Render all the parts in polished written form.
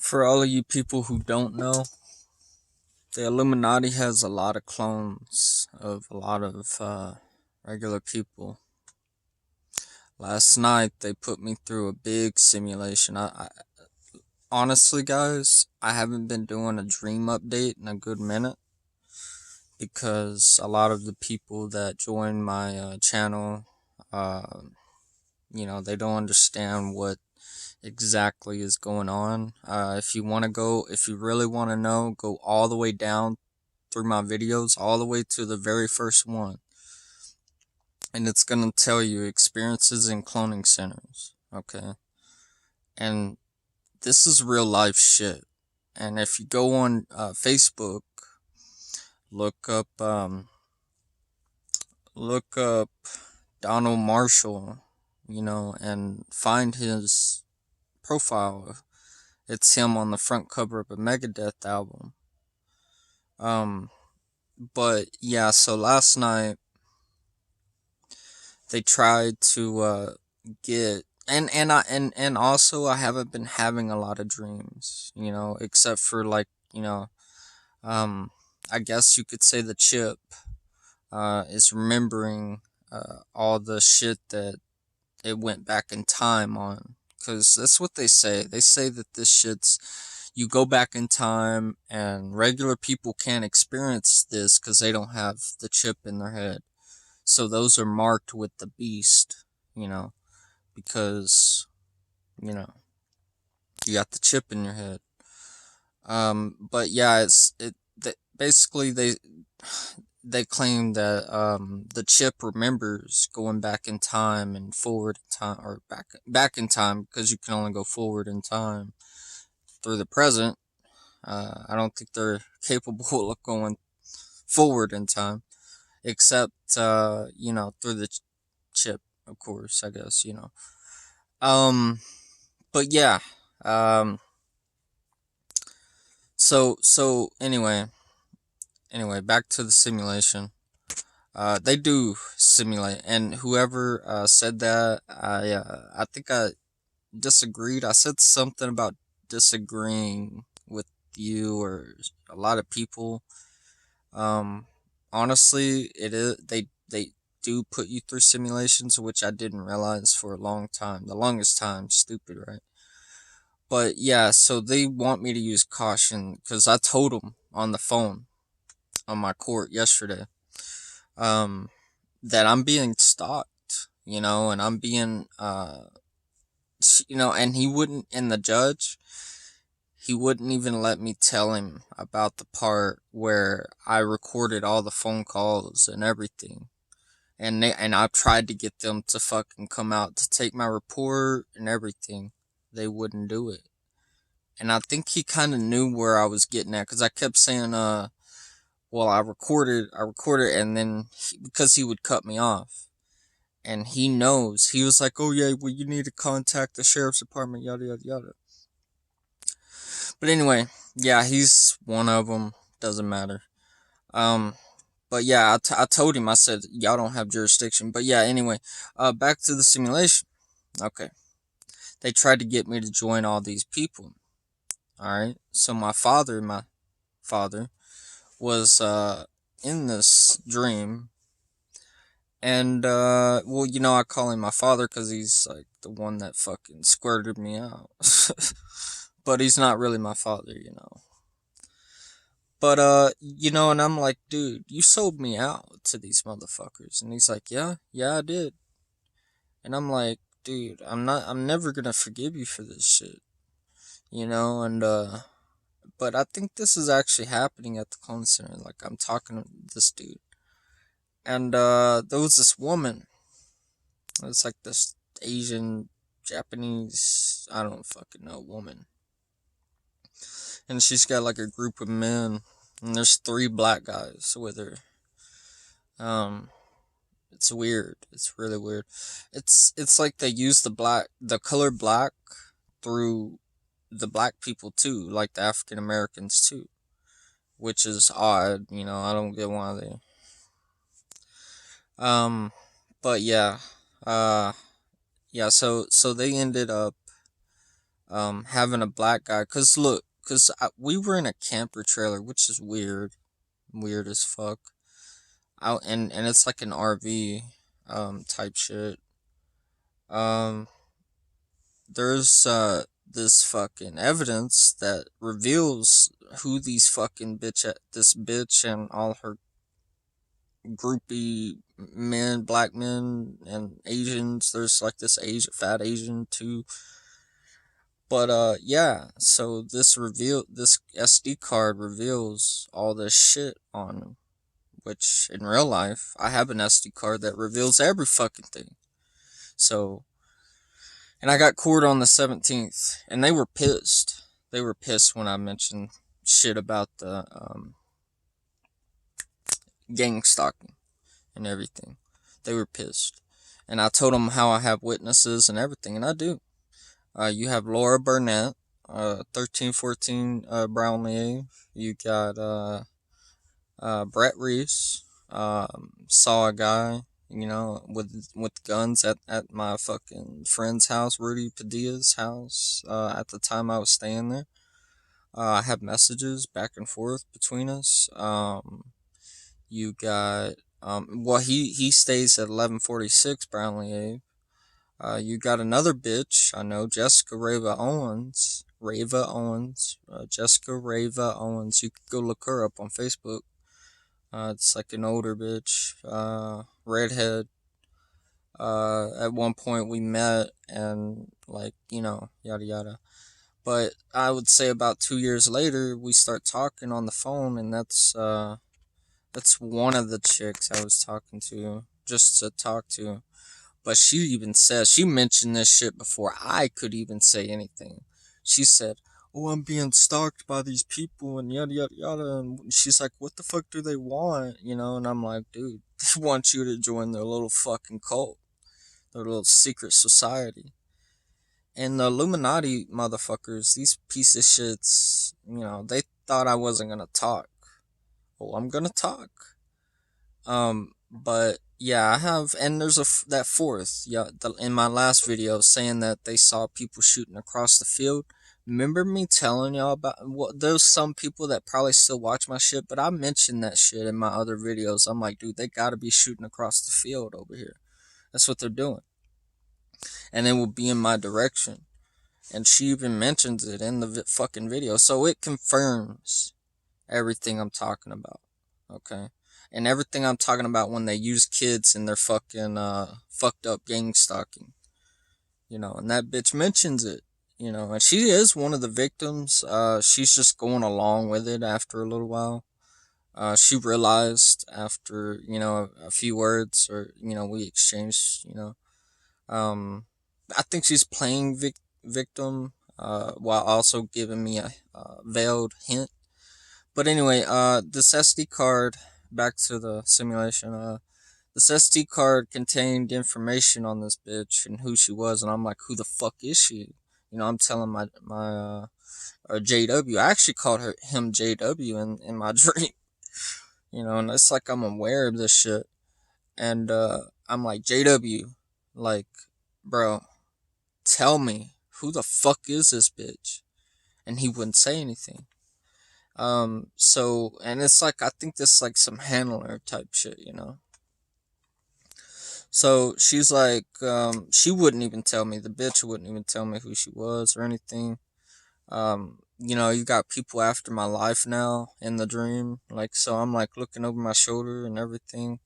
For all of you people who don't know, the Illuminati has a lot of clones of a lot of regular people. Last night they put me through a big simulation. I honestly, guys, I haven't been doing a dream update in a good minute because a lot of the people that join my channel, uh, they don't understand what exactly is going on. If you really want to know, go all the way down through my videos, all the way to the very first one, and it's gonna tell you experiences in cloning centers. Okay, and this is real life shit. And if you go on Facebook, look up look up Donald Marshall, and find his profile. It's him on the front cover of a Megadeth album. Um, but yeah, so last night they tried to get and also I haven't been having a lot of dreams, except for like, um I guess you could say the chip is remembering all the shit that it went back in time on, cuz that's what they say. They say that this shit's you go back in time and regular people can't experience this cuz they don't have the chip in their head. So those are marked with the beast, you know, because you know you got the chip in your head. But yeah, basically they claim that the chip remembers going back in time and forward in time, or back in time, because you can only go forward in time through the present. I don't think they're capable of going forward in time, except through the chip, of course. I guess. Um, but yeah. Um, so anyway, back to the simulation. They do simulate, and whoever said that, I think I disagreed. I said something about disagreeing with you or a lot of people. Um, Honestly, it is they do put you through simulations, which I didn't realize for a long time. The longest time, stupid, right? But yeah, so they want me to use caution because I told them on the phone on my court yesterday, um, that I'm being stalked, and I'm being, and he wouldn't, and the judge, he wouldn't even let me tell him about the part where I recorded all the phone calls and everything. And I tried to get them to fucking come out to take my report and everything. They wouldn't do it. And I think he kind of knew where I was getting at, because I kept saying, well, I recorded, and then because he would cut me off, and he knows, he was like, oh yeah, well, you need to contact the sheriff's department, yada yada yada. But anyway, yeah, he's one of them. Doesn't matter. Um, but yeah, I told him, I said, y'all don't have jurisdiction. But yeah, anyway, back to the simulation. Okay, they tried to get me to join all these people. All right, so my father was in this dream, and well, I call him my father because he's like the one that fucking squirted me out. But he's not really my father. But and I'm like, dude, you sold me out to these motherfuckers. And he's like, yeah, yeah, I did. And I'm like, dude, I'm never gonna forgive you for this shit. And but I think this is actually happening at the clone center. Like, I'm talking to this dude. And there was this woman. It's like this Asian, Japanese, I don't fucking know, woman. And she's got like a group of men. And there's three black guys with her. Um, it's weird. It's really weird. It's like they use the color black through the black people too, like the African Americans too, which is odd. I don't get why they. Um, but yeah, uh, yeah. So they ended up having a black guy. Cause look, we were in a camper trailer, which is weird as fuck. Out and it's like an RV, type shit. Um, there's this fucking evidence that reveals who these fucking this bitch and all her groupie men, black men and Asians. There's like this fat Asian too. But yeah, so this SD card reveals all this shit on him, which in real life I have an SD card that reveals every fucking thing. So, and I got court on the 17th, and they were pissed. They were pissed when I mentioned shit about the gang stalking and everything. They were pissed. And I told them how I have witnesses and everything, and I do. You have Laura Burnett, 1314 Brownlee Ave. You got Brett Reese. Saw a guy, with guns at my fucking friend's house, Rudy Padilla's house, at the time I was staying there. I have messages back and forth between us. You got, well, he stays at 1146 Brownlee Ave. You got another bitch I know, Jessica Rava Owens. Jessica Rava Owens. You could go look her up on Facebook. It's like an older bitch, redhead. At one point we met and like, yada yada. But I would say about 2 years later we start talking on the phone, and that's one of the chicks I was talking to just to talk to. But she mentioned this shit before I could even say anything. She said, "Oh, I'm being stalked by these people and yada yada yada." And she's like, "What the fuck do they want?" And I'm like, "Dude, they want you to join their little fucking cult, their little secret society." And the Illuminati motherfuckers, these piece of shits, they thought I wasn't gonna talk. Well, I'm gonna talk. But yeah, I have, and there's that fourth, yeah, in my last video saying that they saw people shooting across the field. Remember me telling y'all about, well, there's some people that probably still watch my shit, but I mentioned that shit in my other videos. I'm like, dude, they gotta be shooting across the field over here. That's what they're doing. And they will be in my direction. And she even mentions it in the fucking video. So it confirms everything I'm talking about. Okay? And everything I'm talking about when they use kids in their fucking fucked up gang stalking. And that bitch mentions it. And she is one of the victims. She's just going along with it after a little while. She realized after, a few words, or, we exchanged, I think she's playing victim, while also giving me a veiled hint. But anyway, this SD card, back to the simulation, this SD card contained information on this bitch and who she was, and I'm like, who the fuck is she? I'm telling my JW. I actually called him JW in my dream. And it's like I'm aware of this shit. And I'm like, JW, like, bro, tell me, who the fuck is this bitch? And he wouldn't say anything. And it's like, I think this like some handler type shit, So she's like, she wouldn't even tell me, the bitch wouldn't even tell me who she was or anything. You got people after my life now in the dream. Like, so I'm like looking over my shoulder and everything.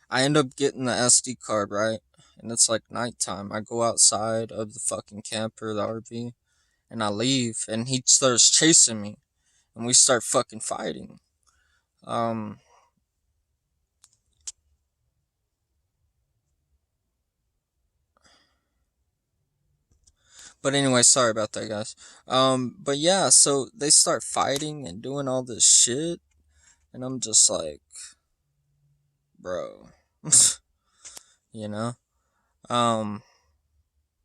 I end up getting the SD card, right? And it's like nighttime. I go outside of the fucking camper, the RV, and I leave, and he starts chasing me, and we start fucking fighting. But anyway, sorry about that, guys. But yeah, so they start fighting and doing all this shit, and I'm just like, bro, you know?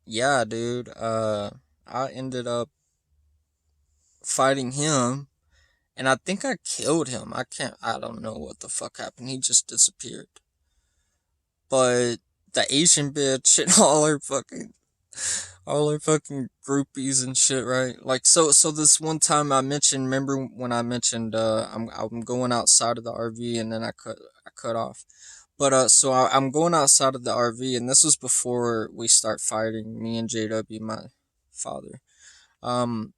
Yeah, dude, I ended up fighting him, and I think I killed him. I don't know what the fuck happened. He just disappeared. But the Asian bitch and all her fucking All our fucking groupies and shit, right? Like, so this one time I mentioned, remember when I mentioned, I'm going outside of the RV and then I cut off. But, so I'm going outside of the RV and this was before we start fighting, me and JW, my father. Um,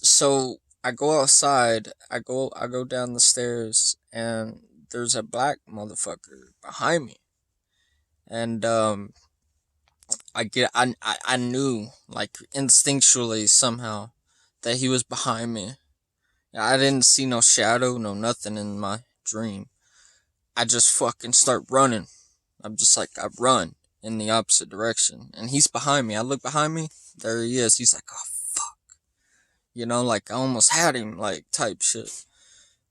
so I go outside, I go down the stairs and there's a black motherfucker behind me. And, I knew like instinctually somehow that he was behind me. I didn't see no shadow, no nothing in my dream. I just fucking start running. I'm just like I run in the opposite direction, and he's behind me. I look behind me, there he is. He's like, oh fuck, like I almost had him, like type shit.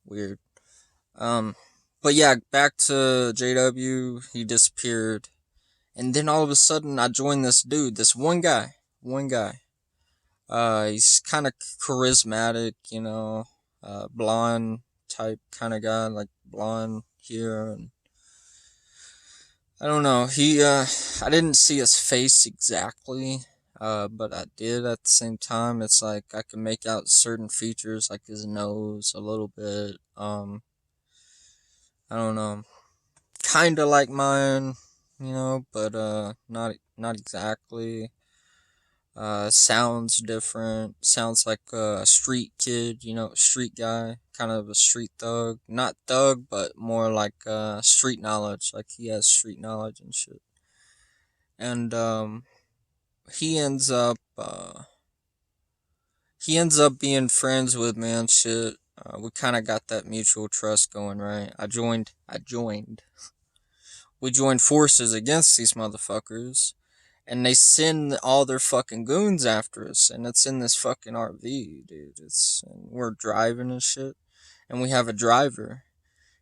Weird. Um, but yeah, back to JW. He disappeared, and then all of a sudden I joined this dude, this one guy. He's kind of charismatic, blonde type kind of guy, like blonde here, and I don't know. I didn't see his face exactly, but I did at the same time. It's like I can make out certain features, like his nose a little bit. I don't know, kind of like mine, but not exactly. Sounds different. Sounds like a street kid, street guy, kind of a street thug. Not thug, but more like street knowledge. Like he has street knowledge and shit. And he ends up he ends up being friends with me and shit. We kind of got that mutual trust going, right? I joined. We joined forces against these motherfuckers and they send all their fucking goons after us, and it's in this fucking RV, dude. And we're driving and shit, and we have a driver.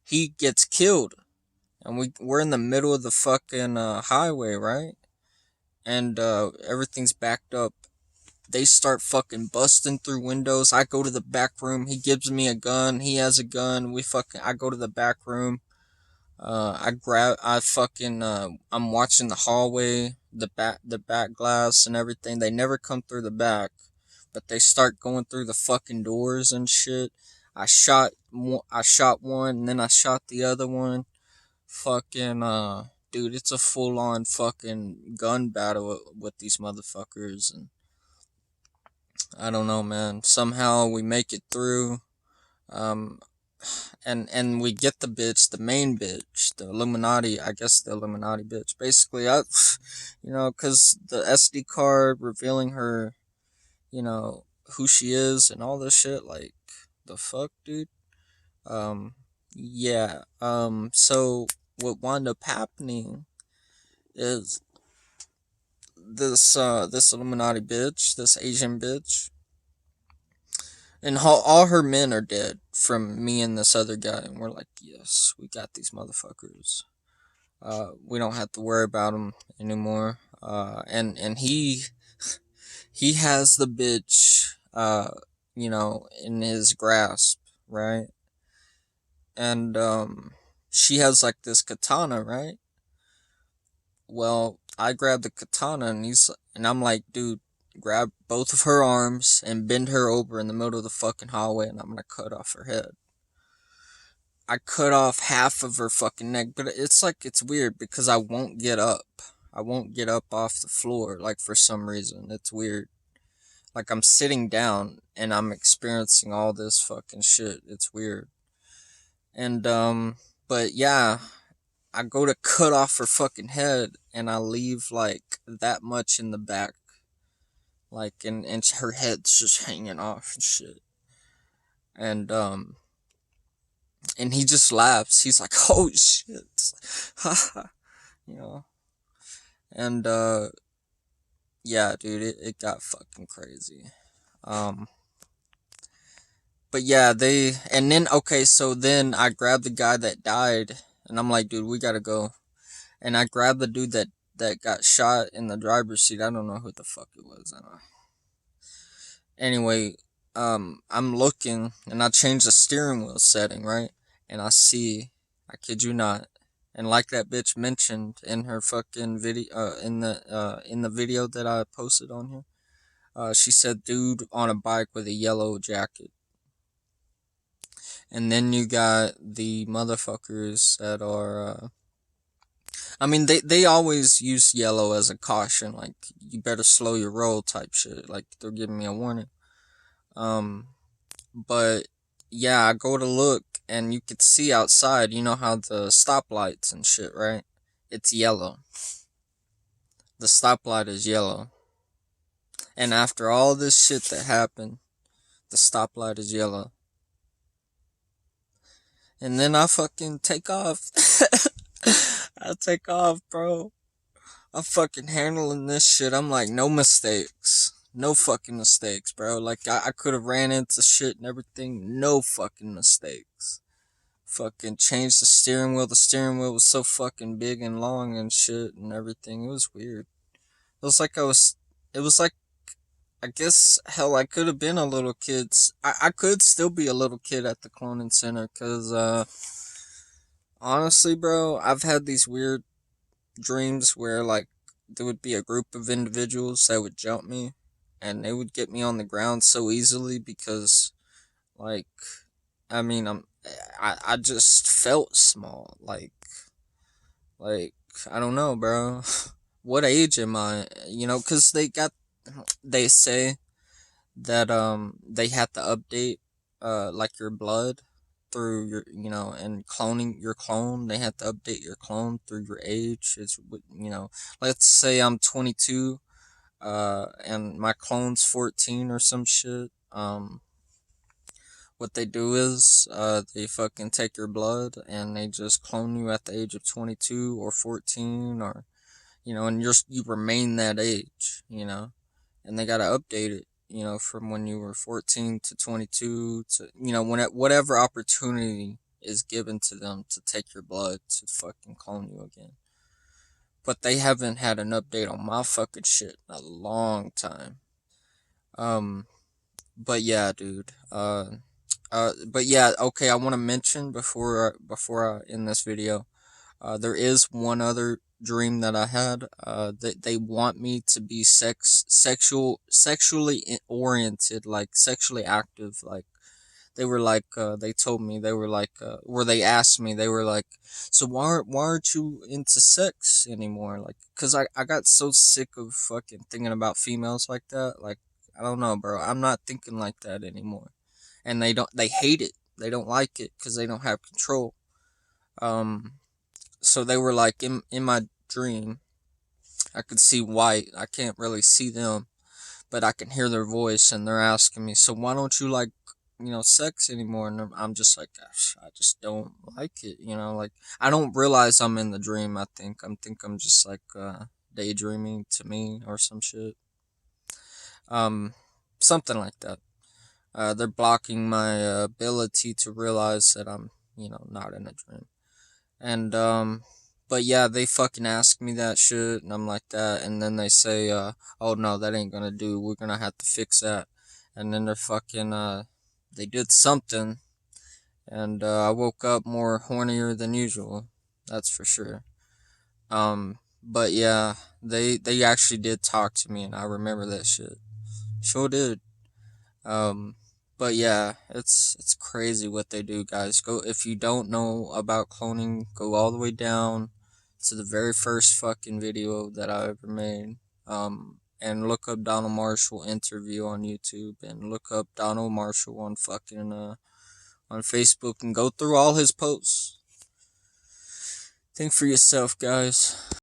He gets killed, and we're in the middle of the fucking highway, right? And everything's backed up. They start fucking busting through windows. I go to the back room. He gives me a gun. He has a gun. I go to the back room. I'm watching the hallway, the back glass and everything. They never come through the back, but they start going through the fucking doors and shit. I shot one, and then I shot the other one. Fucking, dude, it's a full on fucking gun battle with these motherfuckers, and I don't know, man. Somehow we make it through. Um, and we get the main bitch, the Illuminati. I guess the Illuminati bitch. Basically, because the SD card revealing her, you know, who she is and all this shit. Like, the fuck, dude. Yeah. So what wound up happening is this Illuminati bitch, this Asian bitch, and all her men are dead from me and this other guy, and we're like, yes, we got these motherfuckers. We don't have to worry about them anymore. And he has the bitch, in his grasp, right? And she has like this katana, right? Well, I grab the katana, and I'm like, dude, grab both of her arms and bend her over in the middle of the fucking hallway, and I'm gonna cut off her head. I cut off half of her fucking neck, but it's weird because I won't get up. I won't get up off the floor, like for some reason. It's weird. Like I'm sitting down and I'm experiencing all this fucking shit. It's weird. And but yeah, I go to cut off her fucking head and I leave like that much in the back. Like and her head's just hanging off and shit. And and he just laughs. He's like, "Oh shit." you know. And yeah, dude, it got fucking crazy. Um but yeah, and then okay, so then I grabbed the guy that died and I'm like, dude, we gotta go. And I grabbed the dude that got shot in the driver's seat. I don't know who the fuck it was. I don't know. Anyway, I'm looking and I changed the steering wheel setting, right? And I kid you not, And like that bitch mentioned in her fucking video, in the video that I posted on here, she said, "Dude on a bike with a yellow jacket." And then you got the motherfuckers that are, I mean, they always use yellow as a caution, like you better slow your roll type shit. Like they're giving me a warning. Um, but yeah, I go to look and you could see outside. You know how the stoplights and shit, right? It's yellow. The stoplight is yellow. And after all this shit that happened, the stoplight is yellow. And then I fucking take off. I take off, bro. I'm fucking handling this shit. I'm like, no mistakes. No fucking mistakes, bro. Like, I could have ran into shit and everything. No fucking mistakes. Fucking changed the steering wheel. The steering wheel was so fucking big and long and shit and everything. It was weird. It was like it was like, I guess, hell, I could have been a little kid. I could still be a little kid at the cloning center, cause, honestly, bro, I've had these weird dreams where, like, there would be a group of individuals that would jump me, and they would get me on the ground so easily because, like, I mean, I just felt small, like, I don't know, bro. What age am I? You know, cause they say that they had to update like your blood through your, you know, and cloning your clone, they had to update your clone through your age. Is, you know, let's say I'm 22 and my clone's 14 or some shit. What they do is they fucking take your blood and they just clone you at the age of 22 or 14, or, you know, and you remain that age, you know, and they got to update it, you know, from when you were 14 to 22 to, you know, whatever opportunity is given to them to take your blood to fucking clone you again. But they haven't had an update on my fucking shit in a long time. Um, but yeah, dude. But yeah, okay. I want to mention before I end this video. There is one other dream that I had. They want me to be sexually oriented, like sexually active. Like they were like, they told me they were like, or they asked me, they were like, so why aren't you into sex anymore? Like, cause I got so sick of fucking thinking about females like that. Like, I don't know, bro. I'm not thinking like that anymore. And they hate it. They don't like it because they don't have control. Um, so they were like in my dream, I could see white. I can't really see them, but I can hear their voice, and they're asking me, so why don't you like, you know, sex anymore? And I'm just like, gosh, I just don't like it, you know, like I don't realize I'm in the dream. I'm just like daydreaming to me or some shit. Um Something like that. They're blocking my ability to realize that I'm, you know, not in a dream. And but yeah, they fucking ask me that shit and I'm like that, and then they say oh no, that ain't gonna do, we're gonna have to fix that. And then they're fucking they did something, and I woke up more hornier than usual. That's for sure. But yeah, they actually did talk to me and I remember that shit. Sure did. Um, but yeah, it's crazy what they do, guys. Go, if you don't know about cloning, go all the way down to the very first fucking video that I ever made. And look up Donald Marshall interview on YouTube, and look up Donald Marshall on fucking on Facebook, and go through all his posts. Think for yourself, guys.